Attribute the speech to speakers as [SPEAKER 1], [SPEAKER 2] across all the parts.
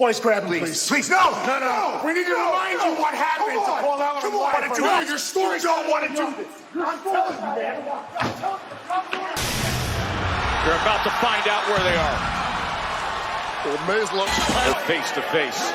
[SPEAKER 1] Boys, grab him,
[SPEAKER 2] Please,
[SPEAKER 1] please.
[SPEAKER 2] no!
[SPEAKER 1] No. We need to remind you what happened to Paul Eller and why
[SPEAKER 2] Come on, your story don't want to do this.
[SPEAKER 1] I'm telling you, man.
[SPEAKER 3] They're about to find out where they are.
[SPEAKER 4] They're
[SPEAKER 3] face to face.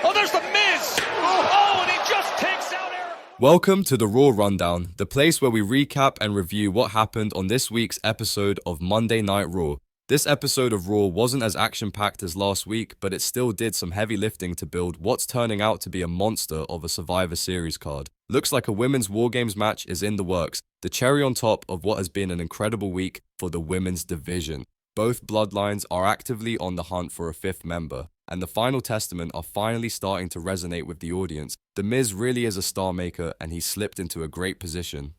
[SPEAKER 3] Oh, there's the Miz! Oh, and he just takes out Eric.
[SPEAKER 4] Welcome to the Raw Rundown, the place where we recap and review what happened on this week's episode of Monday Night Raw. This episode of Raw wasn't as action-packed as last week, but it still did some heavy lifting to build what's turning out to be a monster of a Survivor Series card. Looks like a women's Wargames match is in the works, the cherry on top of what has been an incredible week for the women's division. Both bloodlines are actively on the hunt for a fifth member, and the Final Testament are finally starting to resonate with the audience. The Miz really is a star maker, and he slipped into a great position.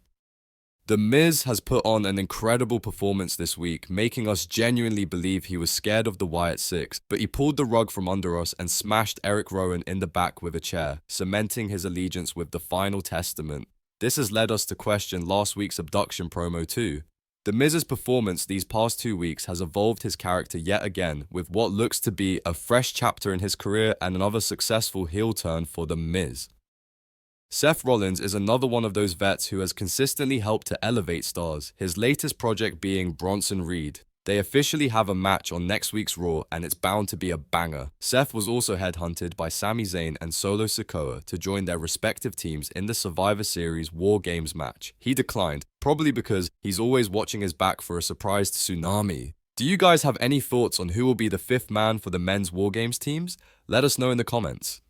[SPEAKER 4] The Miz has put on an incredible performance this week, making us genuinely believe he was scared of the Wyatt Six, but he pulled the rug from under us and smashed Eric Rowan in the back with a chair, cementing his allegiance with the Final Testament. This has led us to question last week's abduction promo too. The Miz's performance these past 2 weeks has evolved his character yet again, with what looks to be a fresh chapter in his career and another successful heel turn for The Miz. Seth Rollins is another one of those vets who has consistently helped to elevate stars, his latest project being Bronson Reed. They officially have a match on next week's Raw, and it's bound to be a banger. Seth was also headhunted by Sami Zayn and Solo Sikoa to join their respective teams in the Survivor Series Wargames match. He declined, probably because he's always watching his back for a surprise tsunami. Do you guys have any thoughts on who will be the fifth man for the men's Wargames teams? Let us know in the comments.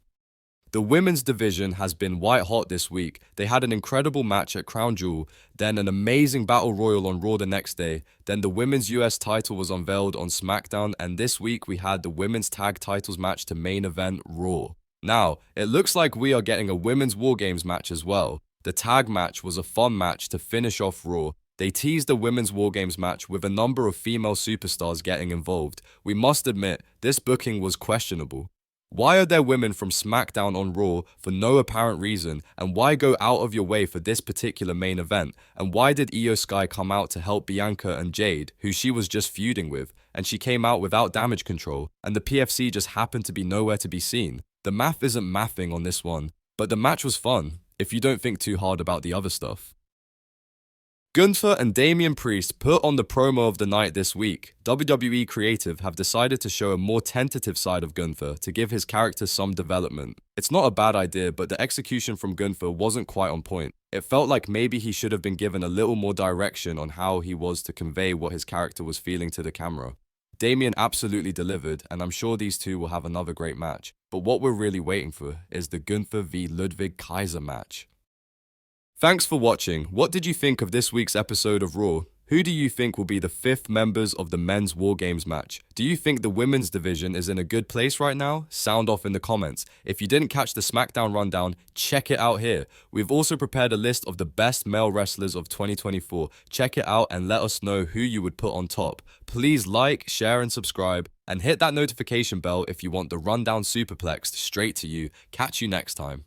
[SPEAKER 4] The women's division has been white hot this week. They had an incredible match at Crown Jewel, then an amazing battle royal on Raw the next day, then the women's US title was unveiled on SmackDown, and this week we had the women's tag titles match to main event Raw. Now, it looks like we are getting a women's Wargames match as well. The tag match was a fun match to finish off Raw. They teased the women's Wargames match with a number of female superstars getting involved. We must admit, this booking was questionable. Why are there women from SmackDown on Raw for no apparent reason, and why go out of your way for this particular main event? And why did Io Sky come out to help Bianca and Jade, who she was just feuding with, and she came out without damage control, and the PFC just happened to be nowhere to be seen? The math isn't mathing on this one, but the match was fun, if you don't think too hard about the other stuff. Gunther and Damian Priest put on the promo of the night this week. WWE Creative have decided to show a more tentative side of Gunther to give his character some development. It's not a bad idea, but the execution from Gunther wasn't quite on point. It felt like maybe he should have been given a little more direction on how he was to convey what his character was feeling to the camera. Damian absolutely delivered, and I'm sure these two will have another great match. But what we're really waiting for is the Gunther v Ludwig Kaiser match. Thanks for watching. What did you think of this week's episode of Raw? Who do you think will be the fifth members of the men's Wargames match? Do you think the women's division is in a good place right now? Sound off in the comments. If you didn't catch the SmackDown rundown, check it out here. We've also prepared a list of the best male wrestlers of 2024. Check it out and let us know who you would put on top. Please like, share and subscribe, and hit that notification bell if you want the rundown superplexed straight to you. Catch you next time.